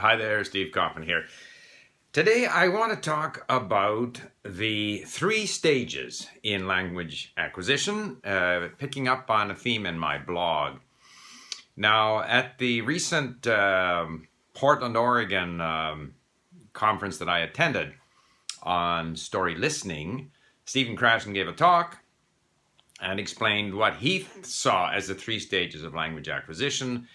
Hi there, Steve Kaufman here. Today I want to talk about the 3 stages in language acquisition, picking up on a theme in my blog. Now, at the recent Portland, Oregon conference that I attended on story listening, Stephen Krashen gave a talk and explained what he saw as the 3 stages of language acquisition.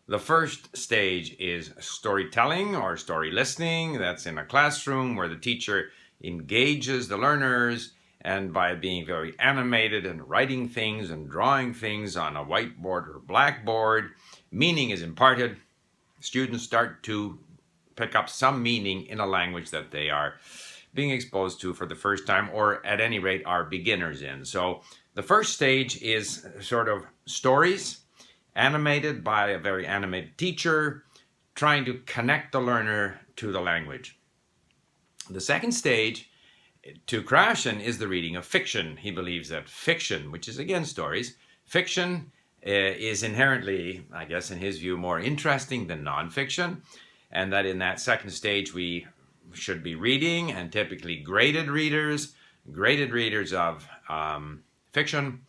The first stage is storytelling or story listening. That's in a classroom where the teacher engages the learners, and by being very animated and writing things and drawing things on a whiteboard or blackboard, meaning is imparted. Students start to pick up some meaning in a language that they are being exposed to for the first time, or at any rate are beginners in. So the first stage is sort of stories, animated by a very animated teacher, trying to connect the learner to the language. The second stage, to Krashen, is the reading of fiction. He believes that fiction, which is again stories, fiction is inherently, I guess in his view, more interesting than nonfiction, and that in that second stage we should be reading, and typically graded readers of fiction.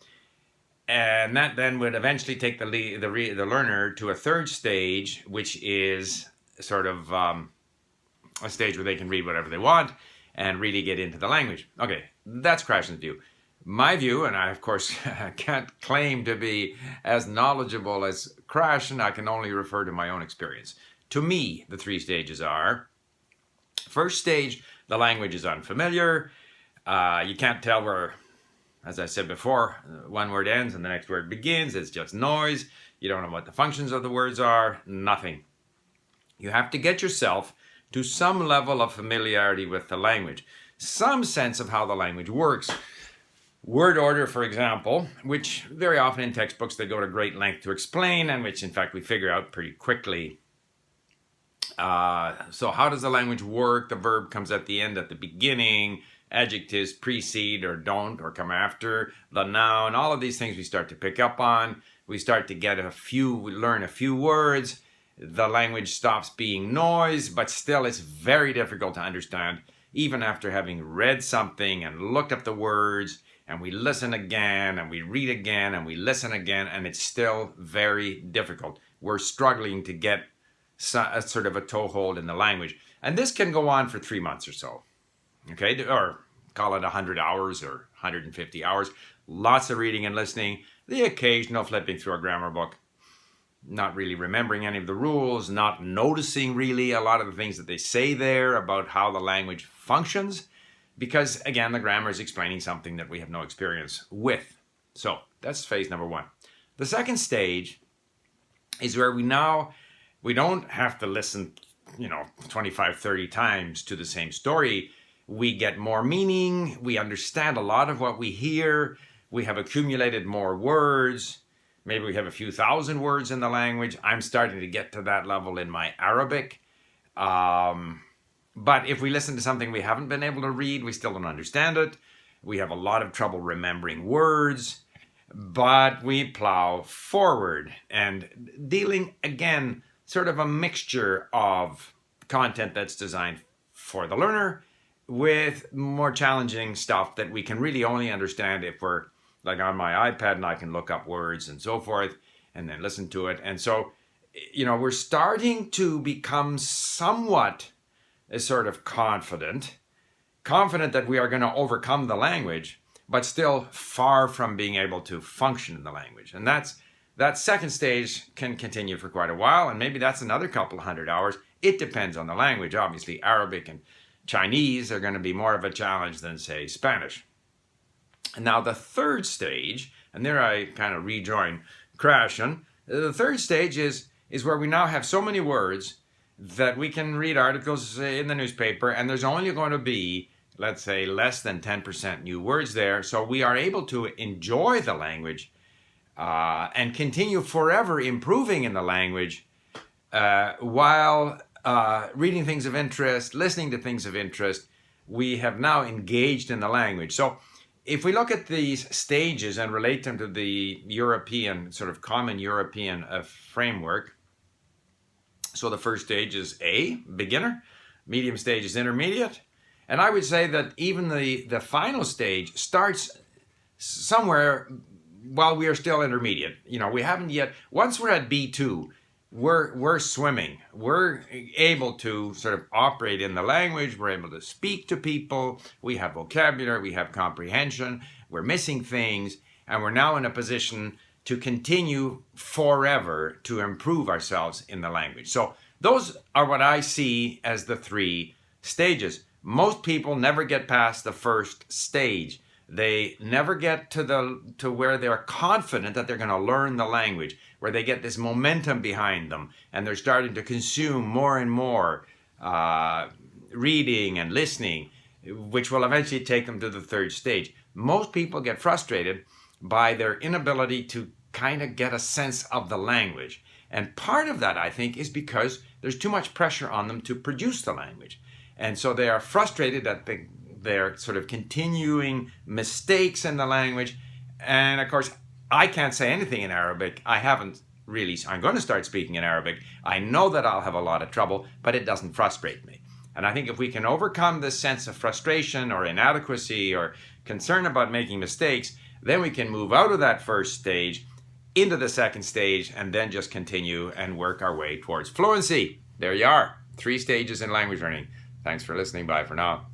And that then would eventually take the learner to a third stage, which is sort of a stage where they can read whatever they want and really get into the language. Okay, that's Krashen's view. My view, and I of course can't claim to be as knowledgeable as Krashen, I can only refer to my own experience. To me, the 3 stages are: first stage, the language is unfamiliar. You can't tell where, as I said before, one word ends and the next word begins. It's just noise. You don't know what the functions of the words are. Nothing. You have to get yourself to some level of familiarity with the language, some sense of how the language works. Word order, for example, which very often in textbooks they go to great length to explain, and which in fact we figure out pretty quickly. So how does the language work? The verb comes at the end, at the beginning. Adjectives precede or don't or come after the noun. All of these things we start to pick up on. We start to get we learn a few words. The language stops being noise, but still it's very difficult to understand, even after having read something and looked up the words, and we listen again, and we read again, and we listen again, and it's still very difficult. We're struggling to get a sort of a toehold in the language. And this can go on for 3 months or so. Okay, or call it 100 hours or 150 hours. Lots of reading and listening, the occasional flipping through a grammar book, not really remembering any of the rules, not noticing really a lot of the things that they say there about how the language functions, because again, the grammar is explaining something that we have no experience with. So that's phase number 1. The second stage is where we don't have to listen 25, 30 times to the same story. We get more meaning. We understand a lot of what we hear. We have accumulated more words. Maybe we have a few thousand words in the language. I'm starting to get to that level in my Arabic. But if we listen to something we haven't been able to read, we still don't understand it. We have a lot of trouble remembering words. But we plow forward and dealing, again, sort of a mixture of content that's designed for the learner with more challenging stuff that we can really only understand if we're like on my iPad and I can look up words and so forth and then listen to it. And so, we're starting to become somewhat sort of confident that we are going to overcome the language, but still far from being able to function in the language. And that second stage can continue for quite a while, and maybe that's another couple 100 hours. It depends on the language. Obviously, Arabic and Chinese are going to be more of a challenge than, say, Spanish. And now the third stage, and there I kind of rejoin Krashen. The third stage is where we now have so many words that we can read articles in the newspaper, and there's only going to be, let's say, less than 10% new words there. So we are able to enjoy the language and continue forever improving in the language while reading things of interest, listening to things of interest. We have now engaged in the language. So if we look at these stages and relate them to the European, sort of common European framework, So the first stage is A, beginner, medium stage is intermediate, and I would say that even the final stage starts somewhere while we are still intermediate. You know, we haven't yet, once we're at B2, we're swimming. We're able to sort of operate in the language. We're able to speak to people. We have vocabulary. We have comprehension. We're missing things. And we're now in a position to continue forever to improve ourselves in the language. So those are what I see as the 3 stages. Most people never get past the first stage. They never get to where they're confident that they're going to learn the language, where they get this momentum behind them and they're starting to consume more and more reading and listening, which will eventually take them to the 3rd stage. Most people get frustrated by their inability to kind of get a sense of the language. And part of that, I think, is because there's too much pressure on them to produce the language. And so they are frustrated at their sort of continuing mistakes in the language. And of course, I can't say anything in Arabic. I haven't really. I'm going to start speaking in Arabic. I know that I'll have a lot of trouble, but it doesn't frustrate me. And I think if we can overcome this sense of frustration or inadequacy or concern about making mistakes, then we can move out of that first stage into the 2nd stage and then just continue and work our way towards fluency. There you are. 3 stages in language learning. Thanks for listening. Bye for now.